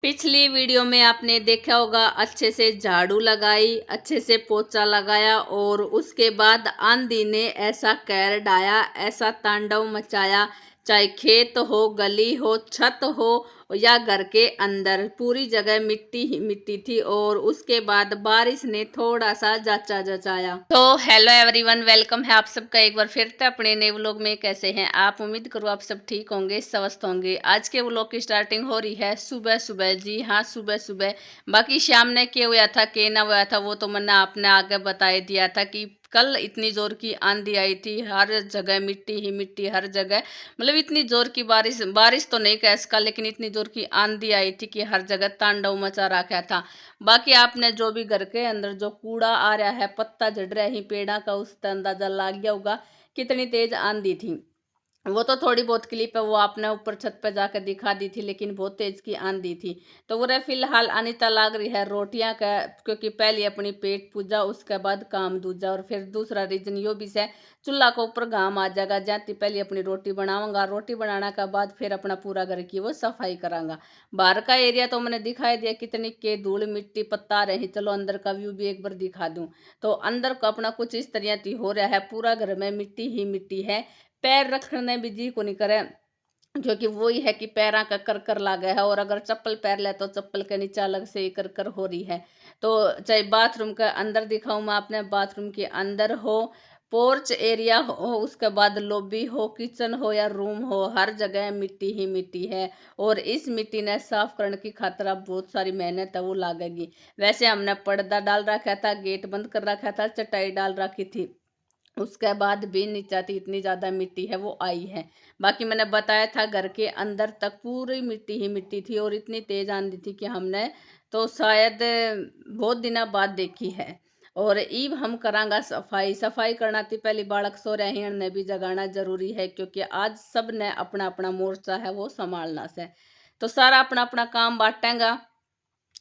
पिछली वीडियो में आपने देखा होगा, अच्छे से झाड़ू लगाई, अच्छे से पोछा लगाया और उसके बाद आंधी ने ऐसा कहर ढाया, ऐसा तांडव मचाया। चाहे खेत हो, गली हो, छत हो या घर के अंदर, पूरी जगह मिट्टी ही मिट्टी थी। और उसके बाद बारिश ने थोड़ा सा जाचा जचाया। तो हेलो एवरीवन, वेलकम है आप सबका एक बार फिर से अपने नए व्लॉग में। कैसे हैं आप? उम्मीद करूँ आप सब ठीक होंगे, स्वस्थ होंगे। आज के व्लॉग की स्टार्टिंग हो रही है सुबह सुबह। जी हाँ, सुबह सुबह। बाकी शाम ने क्या हुआ था, क्या ना हुआ था, वो तो मैंने आपने आगे बता दिया था कि कल इतनी जोर की आंधी आई थी, हर जगह मिट्टी ही मिट्टी, हर जगह। मतलब इतनी जोर की बारिश, बारिश तो नहीं कह इसका, लेकिन इतनी जोर की आंधी आई थी कि हर जगह तांडव मचा रखा था। बाकी आपने जो भी घर के अंदर जो कूड़ा आ रहा है, पत्ता झड़ रहा है पेड़ा का, उसका अंदाजा लग गया होगा कितनी तेज आंधी थी। वो तो थोड़ी बहुत क्लिप है, वो आपने ऊपर छत पे जाकर दिखा दी थी, लेकिन बहुत तेज की आंधी थी। तो वो रहे फिलहाल अनिता लाग रही है रोटियां का, क्योंकि पहले अपनी पेट पूजा, उसके बाद काम दूजा। और फिर दूसरा रीजन यो भी है, चूल्हा के ऊपर घाम आ जाएगा, जाती पहले अपनी रोटी बनाऊंगा, रोटी बनाने के बाद फिर अपना पूरा घर की वो सफाई करांगा। बाहर का एरिया तो मैंने दिखाई दिया कितनी के धूल मिट्टी पत्ता रही। चलो अंदर का व्यू भी एक बार दिखा दूं। तो अंदर का अपना कुछ इस तरह हो रहा है, पूरा घर में मिट्टी ही मिट्टी है। पैर रखने भी जी को नहीं करे, क्योंकि वही है कि पैरा का कर कर लागा है। और अगर चप्पल पैर ले तो चप्पल के नीचे अलग से ही कर कर हो रही है। तो चाहे बाथरूम के अंदर दिखाऊं मैं आपने, बाथरूम के अंदर हो, पोर्च एरिया हो, उसके बाद लॉबी हो, किचन हो या रूम हो, हर जगह मिट्टी ही मिट्टी है। और इस मिट्टी ने साफ करने की खातिर अब बहुत सारी मेहनत है वो लागेगी। वैसे हमने पर्दा डाल रखा था, गेट बंद कर रखा था, चटाई डाल रखी थी, उसके बाद भी नीचा थी, इतनी ज़्यादा मिट्टी है वो आई है। बाकी मैंने बताया था घर के अंदर तक पूरी मिट्टी ही मिट्टी थी। और इतनी तेज़ आंधी थी कि हमने तो शायद बहुत दिनों बाद देखी है। और ईब हम करांगा सफाई, सफाई करना थी पहले बालक सो रहे हैं, ने भी जगाना जरूरी है, क्योंकि आज सब ने अपना अपना मोर्चा है वो संभालना से। तो सारा अपना अपना काम बांटेगा।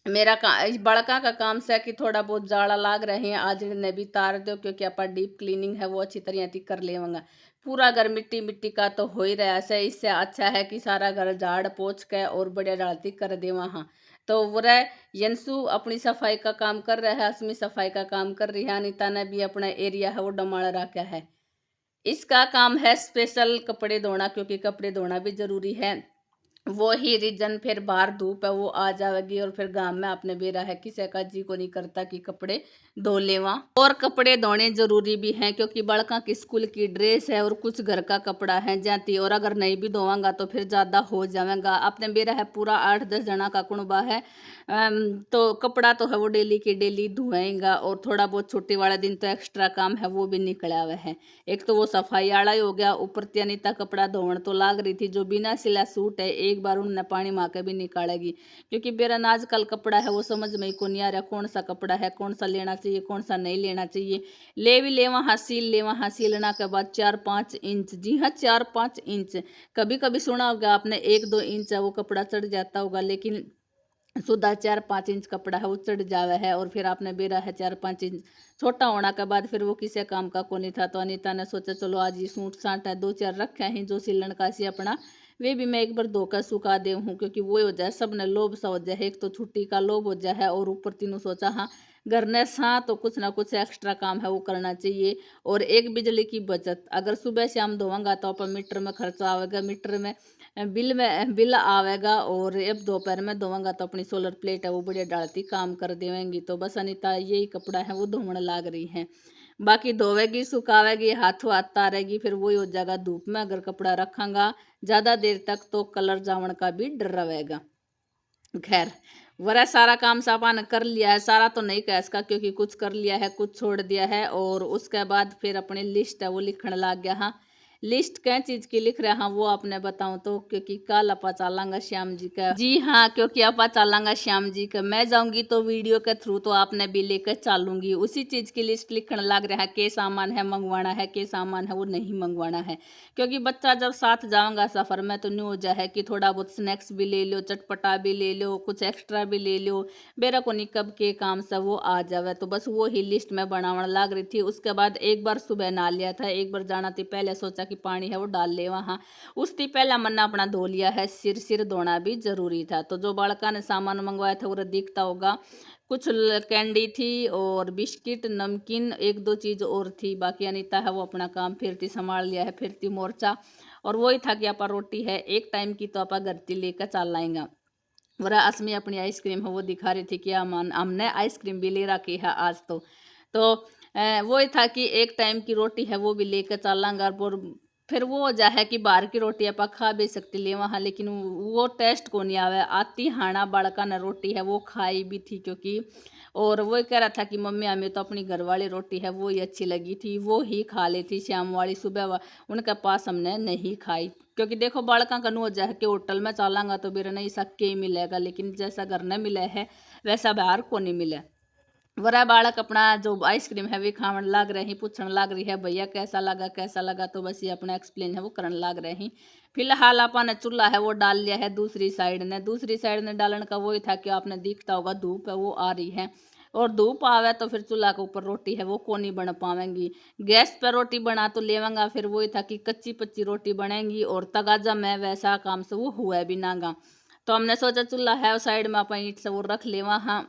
मेरा बड़का का काम से कि थोड़ा बहुत जाड़ा लाग रहे हैं, आज ने भी तार दो, क्योंकि आप डीप क्लीनिंग है वो अच्छी तरह थी कर लेवंगा। पूरा घर मिट्टी मिट्टी का तो हो ही रहा है, इससे अच्छा है कि सारा घर झाड़ पोछ के और बढ़िया डालती कर दे वहाँ। तो वो रह यंसु अपनी सफाई का काम कर रहा है, असमी सफाई का काम कर रही है, अनिता ने भी अपना एरिया है वो डमाड़ रखा है। इसका काम है स्पेशल कपड़े धोना, क्योंकि कपड़े धोना भी जरूरी है। वो ही रीजन, फिर बाहर धूप है वो आ जाएगी, और फिर गांव में आपने बेरा है किसी का जी को नहीं करता कि कपड़े धो लेवा। और कपड़े धोने जरूरी भी हैं, क्योंकि बड़का की स्कूल की ड्रेस है और कुछ घर का कपड़ा है जाती, और अगर नहीं भी धोवांगा तो फिर ज्यादा हो जाएगा। आपने बेरा है पूरा 8-10 जना का कुणबा है। तो कपड़ा तो है वो डेली की डेली धोएगा, और थोड़ा बहुत छुट्टी वाले दिन तो एक्स्ट्रा काम है वो भी निकला हुआ है। एक तो वो सफाई आड़ा ही हो गया, ऊपर त्यानिता कपड़ा धोवन तो लाग रही थी, जो बिना सिला सूट है एक बार उन्होंने पानी माँ के भी निकालेगी। क्योंकि बेरन आजकल कपड़ा है वो समझ में ही को नहीं आ रहा, कौन सा कपड़ा है, कौन सा लेना चाहिए, कौन सा नहीं लेना चाहिए। ले भी ले वहाँ सील ले, वहाँ सीलना के बाद 4-5 इंच, जी हाँ 4-5 इंच। कभी कभी सुना होगा आपने 1-2 इंच है वो कपड़ा चढ़ जाता होगा, लेकिन सुधा 4-5 इंच कपड़ा है वो चढ़ जावे है। और फिर आपने बेरा है 4-5 इंच छोटा होने के बाद फिर वो किसी काम का को नहीं था। तो अनीता ने सोचा चलो आज ये सूट साट है 2-4 रखे हैं जो सिलन का सी अपना, वे भी मैं एक बार धोकर सुखा दे हूँ, क्योंकि वो हो जाए सब ने लोभ सा हो जाए, एक तो छुट्टी का लोभ हो जाए है, और ऊपर तीनों सोचा हाँ घर ने सा तो कुछ ना कुछ एक्स्ट्रा काम है वो करना चाहिए। और एक बिजली की बचत, अगर सुबह शाम धोवांगा तो अपन मीटर में खर्चा आवेगा, मीटर में बिल आवेगा। और अब दोपहर में धोवांगा तो अपनी सोलर प्लेट है वो बढ़िया डालती काम कर देवेंगी। तो बस अनिता यही कपड़ा है वो धोने लाग रही है। बाकी धोवेगी सुखावेगी हाथों हाथ तारेगी, फिर वही हो जाएगा धूप में। अगर कपड़ा रखांगा ज्यादा देर तक तो कलर जावन का भी डर रहेगा। खैर, वरा सारा काम सापा ने कर लिया है, सारा तो नहीं कह इसका, क्योंकि कुछ कर लिया है कुछ छोड़ दिया है। और उसके बाद फिर अपनी लिस्ट है वो लिखने लग गया। हाँ, लिस्ट क्या चीज की लिख रहा हाँ वो आपने बताऊं तो, क्योंकि कल अपा चलांगा श्याम जी का। जी हाँ, क्योंकि अपा चलांगा श्याम जी का, मैं जाऊंगी तो वीडियो के थ्रू तो आपने भी लेकर चलूंगी। उसी चीज की लिस्ट लिखने लग रहा है, के सामान है मंगवाना है, के सामान है वो नहीं मंगवाना है। क्योंकि बच्चा जब साथ जाऊंगा सफर में तो न्यू हो जाए कि थोड़ा बहुत स्नैक्स भी ले लो, चटपटा भी ले लो, कुछ एक्स्ट्रा भी ले लो, बेरा को निकब के काम से वो आ जावे। तो बस वो ही लिस्ट में बनावन लाग रही थी। उसके बाद एक बार सुबह नहा लिया था, एक बार जाना थी, पहले सोचा कि पानी है वो डाल ले वहाँ। उसकी पहला मन्ना अपना धो लिया है, सिर धोना भी जरूरी था। तो जो बालका ने सामान मंगवाया था वो दिखता होगा, कुछ कैंडी थी और बिस्किट नमकीन एक दो चीज़ और थी। बाकी अनीता है वो अपना काम फिरती संभाल लिया है, फिरती मोर्चा। और वही था कि आपा रोटी है एक टाइम की तो आपा घर ती लेकर चल आएंगा। वरा असमी अपनी आइसक्रीम है वो दिखा रही थी कि हमने आइसक्रीम भी ले रखी है आज तो वही था कि एक टाइम की रोटी है वो भी लेकर चलांगा। और फिर वो वजह है कि बाहर की रोटी आप खा भी सकती ले वहाँ, लेकिन वो टेस्ट को नहीं आवे आती। हाना बाड़का ने रोटी है वो खाई भी थी क्योंकि, और वो कह रहा था कि मम्मी हमें तो अपनी घर वाली रोटी है वो ही अच्छी लगी थी, वो ही खा ली थी शाम वाली सुबह उनके पास हमने नहीं खाई। क्योंकि देखो बालका का नु है कि होटल में चलांगा तो मेरा नहीं सक के ही मिलेगा, लेकिन जैसा घर ने मिले है वैसा बाहर को नहीं मिले। वरा बालक अपना जो आइसक्रीम है वो खावन लाग रहे हैं, पूछने लाग रही है भैया कैसा लगा, तो बस ये अपना एक्सप्लेन है वो करने लाग रहे हैं। फिलहाल आपने चूल्हा है वो डाल लिया है दूसरी साइड ने डालने का वही था कि आपने दिखता होगा धूप है वो आ रही है, और धूप आवे तो फिर चूल्हा के ऊपर रोटी है वो को नहीं बन पावेंगी। गैस पर रोटी बना तो लेवांगा, फिर वही था कि कच्ची पच्ची रोटी बनेगी और तगाजा में वैसा काम से वो हुआ भी नागा। तो हमने सोचा चूल्हा है साइड में अपन ईट से वो रख ले वहाँ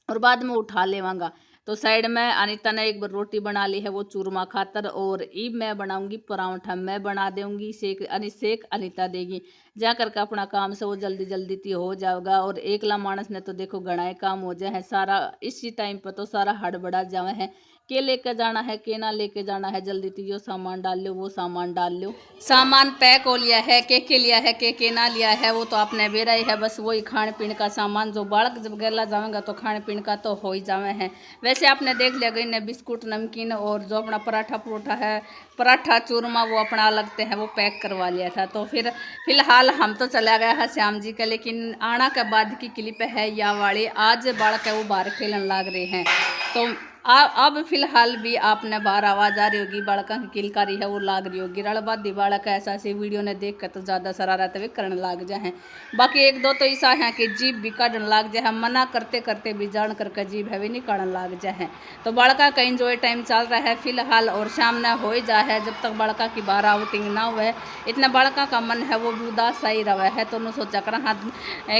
और बाद में उठा लेवांगा। तो साइड में अनीता ने एक बार रोटी बना ली है वो चूरमा खातर, और ईब मैं बनाऊंगी परांठा, मैं बना दूंगी सेक अनीता देगी। जा करके अपना काम से वो जल्दी जल्दी ती हो जाएगा। और एकला मानस ने तो देखो घना काम हो जाए है सारा, इसी टाइम पर तो सारा हड़बड़ा जावे है के लेके जाना है के ना लेके जाना है, जल्दी ती जो सामान डाल लो वो सामान डाल लो। सामान पैक हो लिया है के लिया है के ना लिया है वो तो आपने बेरा ही है, बस वही खाने पीने का सामान जो बालक जब गेला जाएगा तो खाने पीने का तो हो ही जावे है। वैसे आपने देख लिया गई ने बिस्कुट नमकीन और जो अपना पराठा है पराठा चूरमा वो अपना लगते हैं वो पैक करवा लिया था। तो फिर फिलहाल हम तो चला गया है श्याम जी का, लेकिन आना के बाद की क्लिप है या वाली, आज बालक है वो बाहर खेलने लग रहे हैं। तो अब फिलहाल भी आपने बाहर आवाज़ आ रही होगी, बालका की किलकारी है वो लाग रही होगी। रड़बादी बालक ऐसा ऐसी वीडियो ने देख कर तो ज़्यादा शरारत भी करने लग जाए। बाकी एक दो तो ऐसा है कि जीभ भी काटने लग जाए, मना करते करते भी जान करके जीभ है भी निकालने लग जाए। तो बालका का इंजॉय टाइम चल रहा है फिलहाल, और सामने हो ही जा है जब तक बालका की बाहर आउटिंग ना हुए इतना बालका का मन है वो भी उदास सा ही रहा है। तो सोचा कर हाँ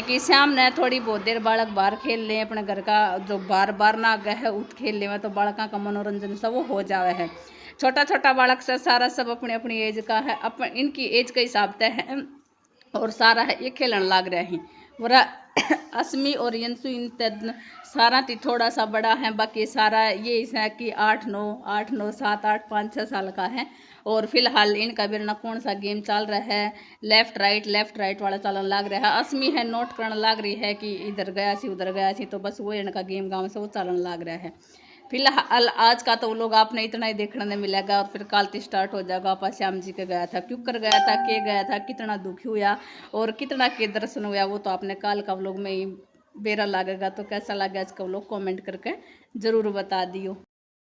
कि शाम ने थोड़ी बहुत देर बालक बाहर खेल लें, अपने घर का जो बार ना गए है उत खेल ले तो बालका का मनोरंजन सब वो हो जावे है। छोटा छोटा बालक से सारा सब अपनी अपनी एज का है, इनकी एज के हिसाब से है और सारा है ये खेलन लाग रहे हैं। वरा असमी और यंसु इन सारा ती थोड़ा सा बड़ा है, बाकी सारा ये है कि 8 9 7 8 5 6 साल का है। और फिलहाल इनका बिरना कौन सा गेम चल रहा है, लेफ्ट राइट वाला चलन लग रहा है। असमी है नोट करने लग रही है कि इधर गया सी उधर गया सी, तो बस वो इनका गेम गाँव से वो चलन लग रहा है। फिलहाल आज का तो लोग आपने इतना ही देखने मिलेगा, और फिर कल स्टार्ट हो जाएगा। आपा श्याम जी के गया था, क्यों कर गया था, के गया था, कितना दुखी हुआ और कितना के दर्शन हुआ वो तो आपने कल का व्लॉग में ही बेरा लगेगा। तो कैसा लगा आज का व्लॉग कमेंट करके ज़रूर बता दियो।